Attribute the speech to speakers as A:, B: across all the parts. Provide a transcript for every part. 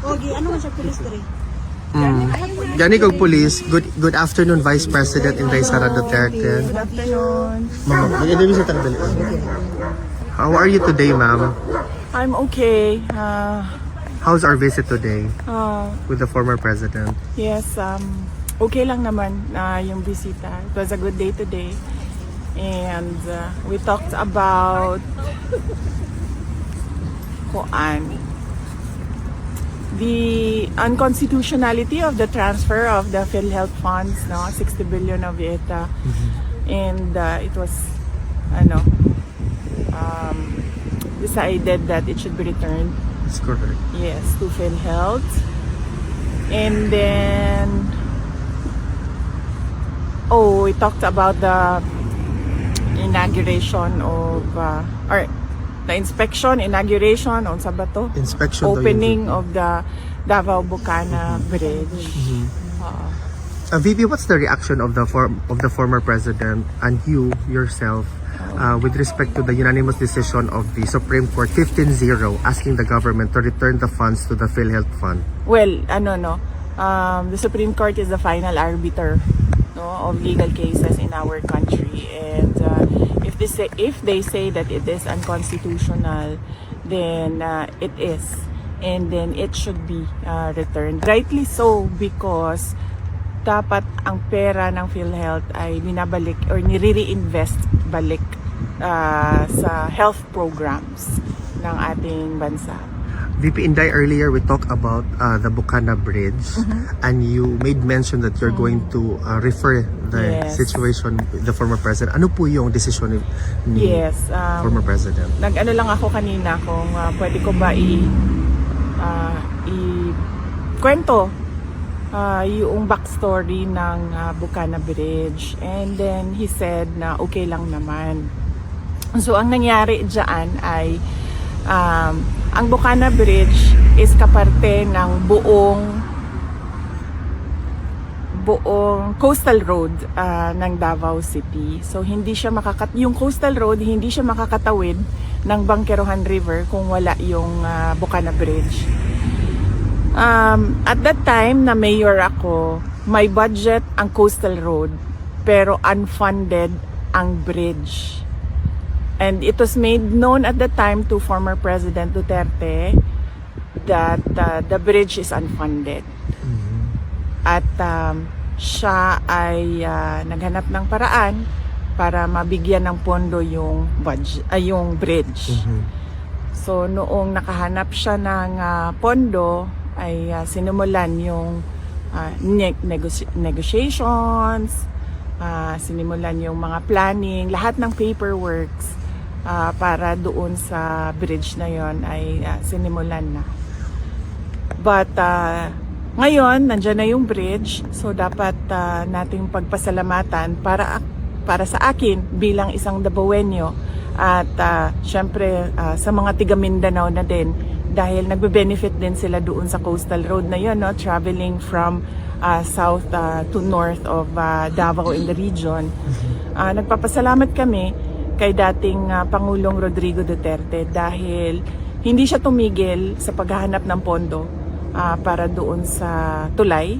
A: Ogi, ano man siya pulis diri?
B: Gani kog police. Good afternoon, Vice President Inday Sara Duterte.
A: Good afternoon.
B: Ma'am, mag-interview sa tagdali. How are you today, ma'am?
A: I'm okay.
B: How's our visit today
A: Uh,
B: with the former president?
A: yes, okay lang naman yung bisita. It was a good day today. And we talked about the unconstitutionality of the transfer of the PhilHealth funds, no, 60 billion of it, and it was, decided that it should be returned,
B: That's correct.
A: yes, to PhilHealth, and then, we talked about the inauguration of, or the inauguration on Sabato.
B: Inspection daw
A: Opening
B: yung
A: of the Davao Bucana Bridge.
B: VP, what's the reaction of the former president and you yourself with respect to the unanimous decision of the Supreme Court 15-0 asking the government to return the funds to the PhilHealth Fund?
A: Well, the Supreme Court is the final arbiter, no, of legal cases in our country, and if they say that it is unconstitutional, then it is, and then it should be returned. Rightly so, because dapat ang pera ng PhilHealth ay binabalik or nire-reinvest balik sa health programs ng ating bansa.
B: VP Inday, earlier we talked about the Bucana Bridge, and you made mention that you're going to refer the
A: Yes.
B: situation with the former president. Ano po yung decision ni
A: Yes,
B: former president?
A: nag-ano lang ako kanina kung pwede ko ba kwento yung backstory ng Bucana Bridge, and then he said na okay lang naman. So ang nangyari dyan ay ang Bucana Bridge is kaparte ng buong coastal road ng Davao City. So hindi siya yung coastal road hindi siya makakatawid ng Bangkerohan River kung wala yung Bucana Bridge. At that time na mayor ako, may budget ang coastal road pero unfunded ang bridge. And it was made known at the time to former President Duterte that the bridge is unfunded. At siya ay naghanap ng paraan para mabigyan ng pondo yung bridge. So noong nakahanap siya ng pondo ay sinimulan yung negotiations, sinimulan yung mga planning, lahat ng paperworks para doon sa bridge na yon ay sinimulan na. But ngayon, nandyan na yung bridge, so dapat nating pagpasalamatan para sa akin bilang isang Davaoenyo at syempre sa mga tiga Mindanao na din, dahil nagbe-benefit din sila doon sa coastal road na yun, no? Traveling from south to north of Davao in the region. Nagpapasalamat kami kay dating Pangulong Rodrigo Duterte dahil hindi siya tumigil sa paghahanap ng pondo para doon sa tulay.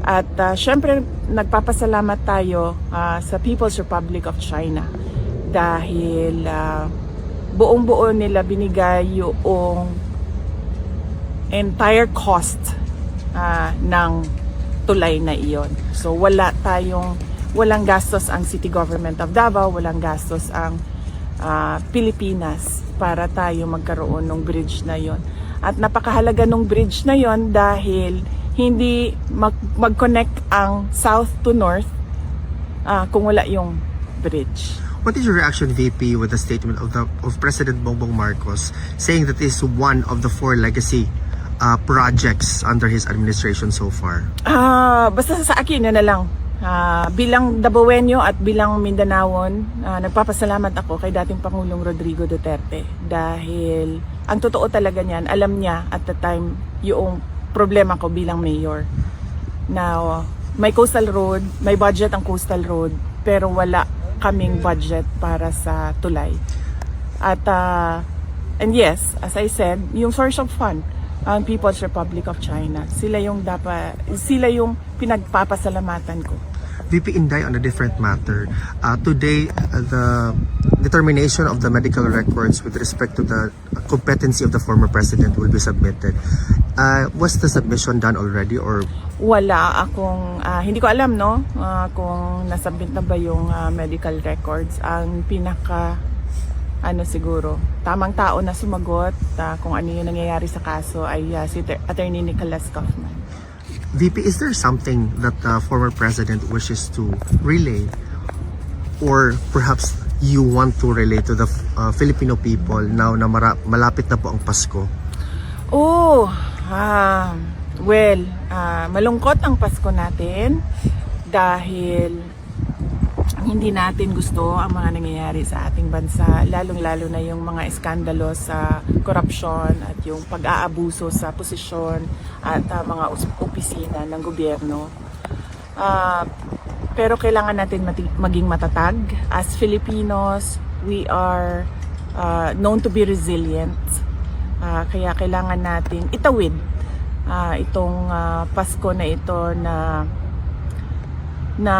A: At syempre nagpapasalamat tayo sa People's Republic of China dahil buong-buo nila binigay yung entire cost ng tulay na iyon. So walang gastos ang City Government of Davao, walang gastos ang Pilipinas para tayo magkaroon ng bridge na yon. At napakahalaga ng bridge na yon dahil hindi mag-connect ang south to north kung wala yung bridge.
B: What is your reaction, VP, with the statement of President Bongbong Marcos saying that this is one of the 4 legacy projects under his administration so far?
A: Basta sa akin, yun na lang. Bilang Davaoenyo at bilang Mindanaon, nagpapasalamat ako kay dating Pangulong Rodrigo Duterte dahil ang totoo talaga niyan, alam niya at the time yung problema ko bilang mayor. Now, may coastal road, may budget ang coastal road, pero wala kaming budget para sa tulay. At and yes, as I said, yung source of fund ang People's Republic of China. Sila yung pinagpapasalamatan ko.
B: VP Inday, on a different matter, today the determination of the medical records with respect to the competency of the former president will be submitted. Was the submission done already or?
A: Wala akong, hindi ko alam kung nasubmit na ba yung medical records. Ang siguro, tamang tao na sumagot kung ano yung nangyayari sa kaso ay si Attorney Nicholas Kaufman.
B: VP, is there something that the former president wishes to relay, or perhaps you want to relay to the Filipino people now na malapit na po ang Pasko? Malungkot ang Pasko natin dahil hindi natin gusto ang mga nangyayari sa ating bansa, lalong-lalo na yung mga iskandalo sa korupsyon at yung pag-aabuso sa posisyon at mga opisina ng gobyerno. Pero kailangan natin maging matatag. As Filipinos, we are known to be resilient. Kaya kailangan natin itawid itong Pasko na ito na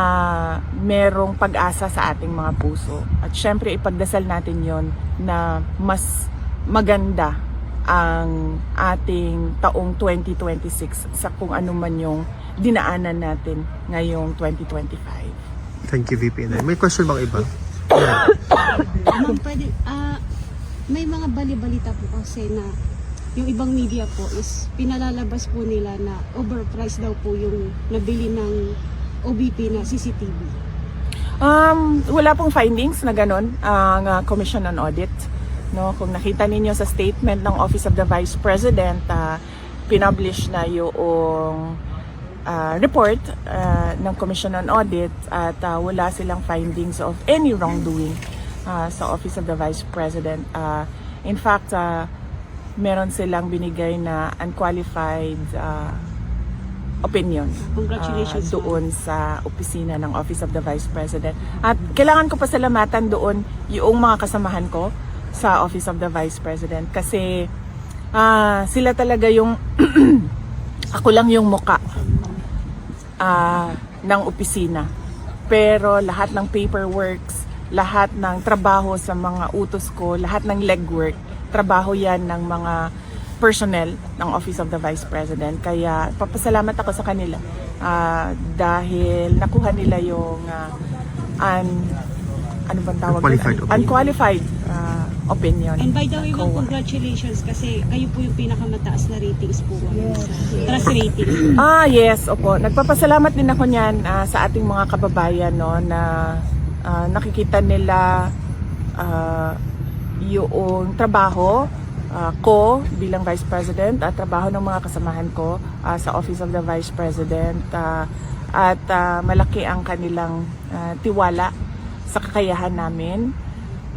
B: merong pag-asa sa ating mga puso. At syempre ipagdasal natin yon na mas maganda ang ating taong 2026 sa kung ano man yung dinaanan natin ngayong 2025. Thank you, VP Inday. May question bang iba?
C: Ma'am, pwede, may mga bali-balita po kasi na yung ibang media po is pinalalabas po nila na overpriced daw po yung nabili ng OBP na CCTV.
A: Wala pong findings na ganon ang Commission on Audit. No, kung nakita ninyo sa statement ng Office of the Vice President, pinublish na yung report ng Commission on Audit at wala silang findings of any wrongdoing sa Office of the Vice President. In fact, meron silang binigay na unqualified opinion
C: Congratulations,
A: doon sa opisina ng Office of the Vice President. At kailangan ko pasalamatan doon yung mga kasamahan ko sa Office of the Vice President kasi sila talaga yung ako lang yung muka ng opisina. Pero lahat ng paperworks, lahat ng trabaho sa mga utos ko, lahat ng legwork, trabaho yan ng mga personnel ng Office of the Vice President. Kaya papasalamat ako sa kanila dahil nakuha nila yung unqualified opinion.
C: And by the way, ma'am, congratulations kasi kayo po yung pinakamataas na ratings po sa trust rating.
A: Yes, opo. Nagpapasalamat din ako niyan sa ating mga kababayan na nakikita nila yung trabaho ko bilang Vice President at trabaho ng mga kasamahan ko sa Office of the Vice President at malaki ang kanilang tiwala sa kakayahan namin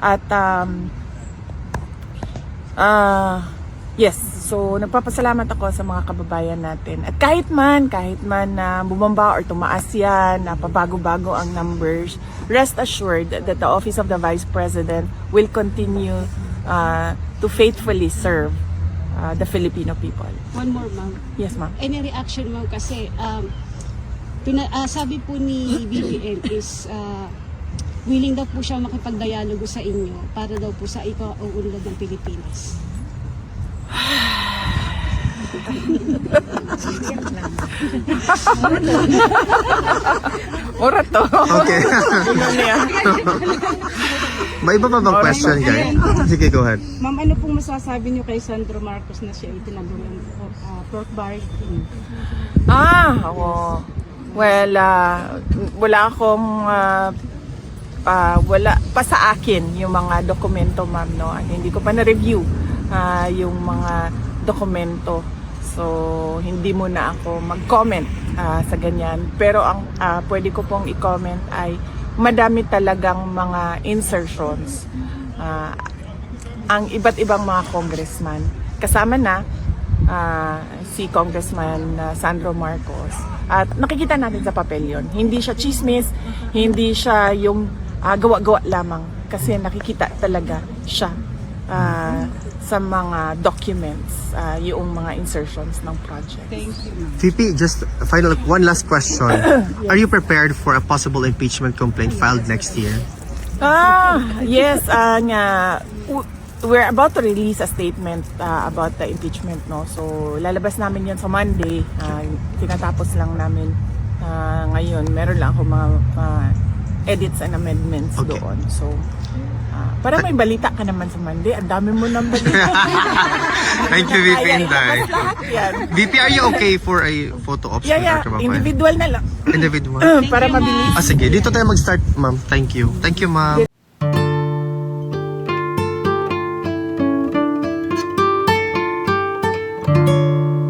A: at yes, so nagpapasalamat ako sa mga kababayan natin at kahit man na bumaba or tumaas yan, pabago-bago ang numbers, rest assured that the Office of the Vice President will continue to faithfully serve the Filipino people.
C: One more, ma'am.
A: Yes, ma'am.
C: Any reaction, ma'am, kasi sabi po ni BBM is willing daw po siya makipagdialogo sa inyo para daw po sa ikaunlad ng Pilipinas.
A: Ora to.
B: Okay. May iba pa bang question, guys? Sige, go ahead.
D: Ma'am, ano pong masasabi niyo kay Sandro Marcos na siya itinagong ng pork barricade?
A: Oo. Well, wala akong wala pa sa akin yung mga dokumento, ma'am, no. Hindi ko pa na-review yung mga dokumento. So, hindi muna ako mag-comment sa ganyan. Pero ang pwede ko pong i-comment ay madami talagang mga insertions ang iba't ibang mga congressman. Kasama na si Congressman Sandro Marcos. At nakikita natin sa papel yun. Hindi siya chismis, hindi siya yung gawa-gawa lamang. Kasi nakikita talaga siya sa mga documents, yung mga insertions ng project.
D: Thank you, ma'am.
B: VP, just one last question. Are you prepared for a possible impeachment complaint filed next year?
A: Yes, we're about to release a statement about the impeachment, no. So lalabas namin 'yan sa Monday. Tinatapos lang namin ngayon. Meron lang ako mga edits and amendments
B: Okay.
A: doon. So para may balita ka naman sa Monday. Ang dami mo ng balita.
B: Thank you, VP
A: Kaya
B: Inday.
A: ilabas lahat yan.
B: VP, are you okay for a photo op?
A: Yeah. Individual na lang.
B: Individual?
A: Para mabilis.
B: Sige, dito tayo mag-start, ma'am. Thank you. Thank you, ma'am.